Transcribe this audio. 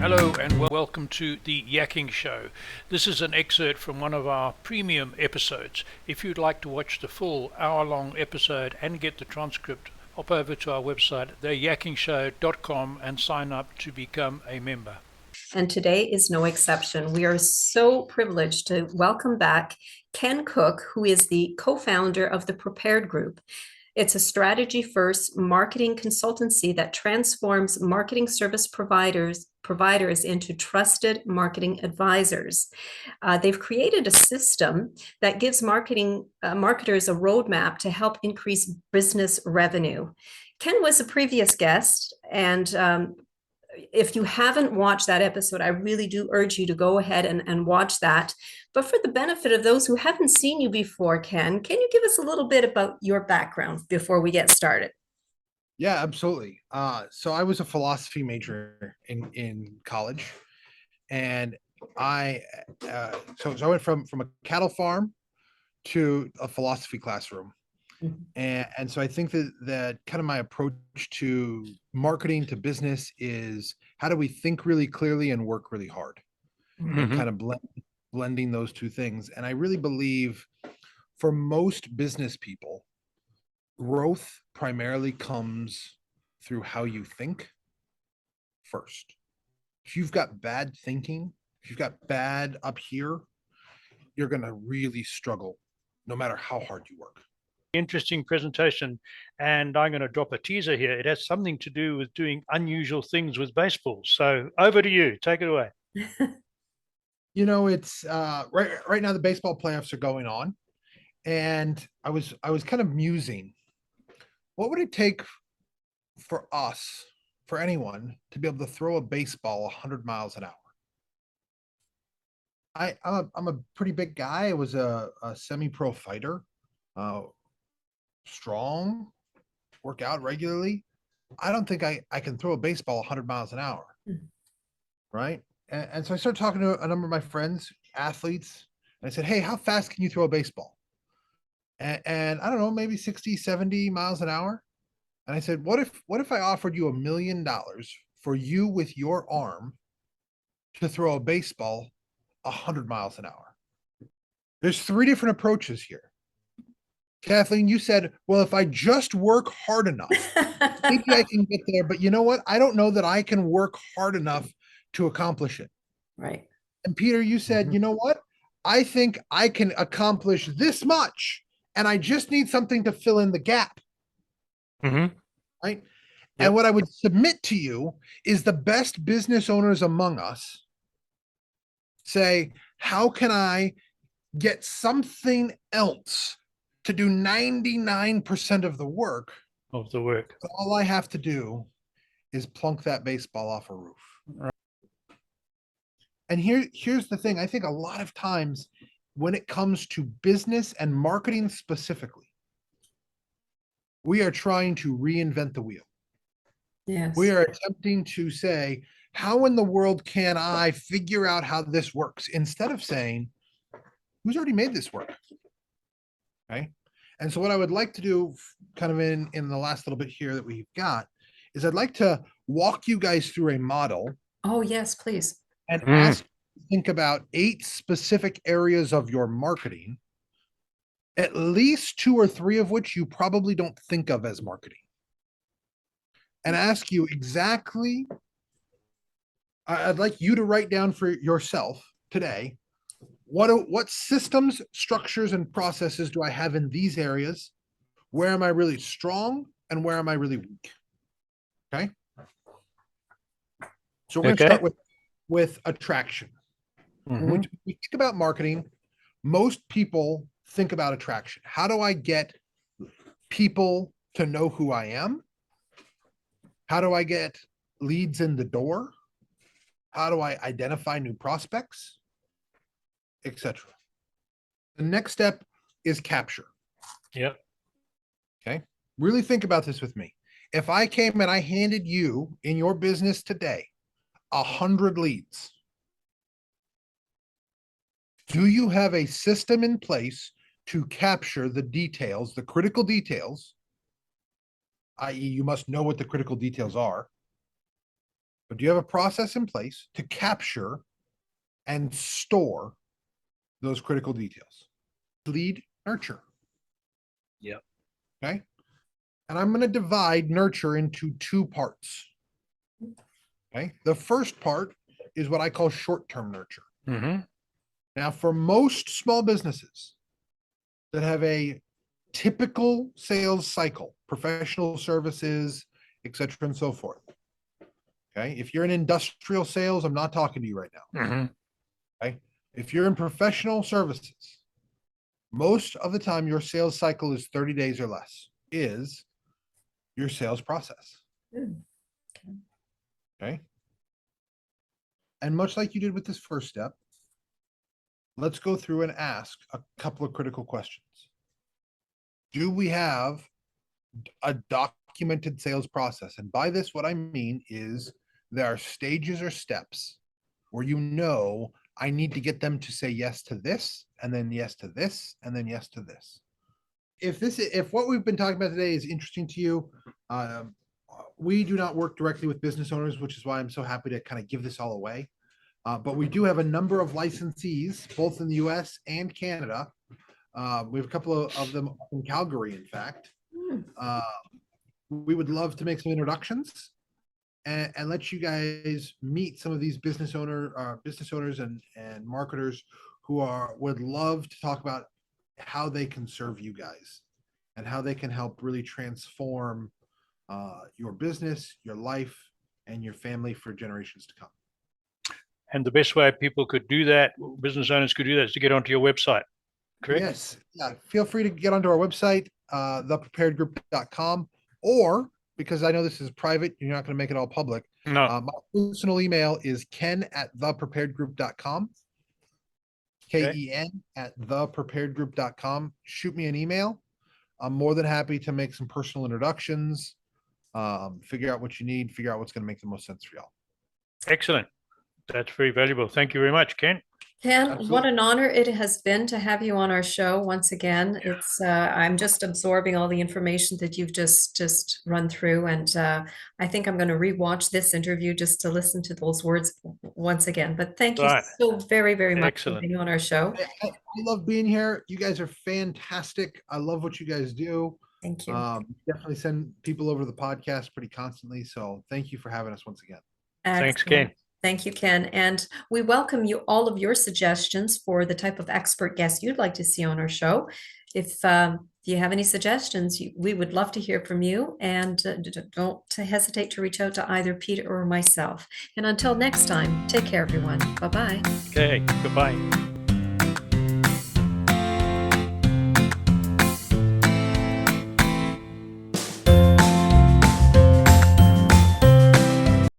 Hello and welcome to the Yakking Show. This is an excerpt from one of our premium episodes. If you'd like to watch the full hour-long episode and get the transcript, hop over to our website, theyakkingshow.com, and sign up to become a member. And today is no exception. We are so privileged to welcome back Ken Cook, who is the co-founder of the Prepared Group. It's a strategy-first marketing consultancy that transforms marketing service providers into trusted marketing advisors. They've created a system that gives marketers a roadmap to help increase business revenue. Ken was a previous guest, and if you haven't watched that episode, I really do urge you to go ahead and watch that. But for the benefit of those who haven't seen you before, Ken, can you give us a little bit about your background before we get started? Yeah, absolutely. So I was a philosophy major in college, and I went from a cattle farm to a philosophy classroom. And so I think that kind of my approach to marketing to business is how do we think really clearly and work really hard, and kind of blending those two things. And I really believe for most business people, growth primarily comes through how you think first. If you've got bad thinking, if you've got bad up here, you're going to really struggle no matter how hard you work. Interesting presentation, and I'm going to drop a teaser here. It has something to do with doing unusual things with baseball. So over to you. Take it away. You know, it's right now the baseball playoffs are going on, and I was kind of musing, what would it take for us, for anyone, to be able to throw a baseball 100 miles an hour? I'm a pretty big guy. I was a semi-pro fighter, strong, work out regularly. I don't think I can throw a baseball 100 miles an hour, right? And so I started talking to a number of my friends, athletes, and I said, hey, how fast can you throw a baseball? And I don't know, maybe 60, 70 miles an hour. And I said, what if I offered you $1 million for you with your arm to throw a baseball 100 miles an hour? There's three different approaches here. Kathleen, you said, well, if I just work hard enough, maybe I can get there. But you know what? I don't know that I can work hard enough to accomplish it. Right. And Peter, you said, you know what? I think I can accomplish this much, and I just need something to fill in the gap. Right? Yep. And what I would submit to you is the best business owners among us say, how can I get something else to do 99% of the work? All I have to do is plunk that baseball off a roof. Right. And here's the thing. I think a lot of times when it comes to business and marketing specifically, we are trying to reinvent the wheel. Yes. We are attempting to say, how in the world can I figure out how this works? Instead of saying, who's already made this work? Okay. And so what I would like to do kind of in the last little bit here that we've got is I'd like to walk you guys through a model. Oh, yes, please. And ask you to think about 8 specific areas of your marketing, at least 2 or 3 of which you probably don't think of as marketing. And ask you exactly, I'd like you to write down for yourself today, what systems, structures, and processes do I have in these areas? Where am I really strong and where am I really weak? Okay. So we're going to start with attraction. When we think about marketing, most people think about attraction. How do I get people to know who I am? How do I get leads in the door? How do I identify new prospects, etc.? The next step is capture. Yep. Okay. Really think about this with me. If I came and I handed you in your business today 100 leads, do you have a system in place to capture the details, the critical details, i.e., you must know what the critical details are, But do you have a process in place to capture and store those critical details? Lead, nurture. Yep. Okay. And I'm going to divide nurture into two parts. Okay. The first part is what I call short-term nurture. Mm-hmm. Now, for most small businesses that have a typical sales cycle, professional services, etc., and so forth. Okay. If you're in industrial sales, I'm not talking to you right now. Mm-hmm. Okay. If you're in professional services, most of the time your sales cycle is 30 days or less, is your sales process. Okay. And much like you did with this first step, let's go through and ask a couple of critical questions. Do we have a documented sales process? And by this, what I mean is there are stages or steps where you know I need to get them to say yes to this, and then yes to this, and then yes to this. If what we've been talking about today is interesting to you, we do not work directly with business owners, which is why I'm so happy to kind of give this all away. But we do have a number of licensees, both in the US and Canada. We have a couple of them in Calgary, in fact. We would love to make some introductions and let you guys meet some of these business owners and marketers who would love to talk about how they can serve you guys and how they can help really transform your business, your life, and your family for generations to come. And the best way people could do that, business owners could do that, is to get onto your website, correct? Yes. Yeah. Feel free to get onto our website, thepreparedgroup.com, or because I know this is private, you're not going to make it all public. No. My personal email is ken@thepreparedgroup.com. KEN@thepreparedgroup.com. Shoot me an email. I'm more than happy to make some personal introductions, figure out what you need, figure out what's going to make the most sense for y'all. Excellent. That's very valuable. Thank you very much, Ken. Ken, Absolutely. what an honor it has been to have you on our show once again. It's I'm just absorbing all the information that you've just run through, and I think I'm going to rewatch this interview just to listen to those words once again. But thank you so very, very much for being on our show. I love being here. You guys are fantastic. I love what you guys do. Thank you. Definitely send people over the podcast pretty constantly. So thank you for having us once again. Excellent. Thanks, Ken. Thank you, Ken. And we welcome you all of your suggestions for the type of expert guest you'd like to see on our show. If you have any suggestions, we would love to hear from you. And don't hesitate to reach out to either Peter or myself. And until next time, take care, everyone. Bye-bye. Okay, goodbye.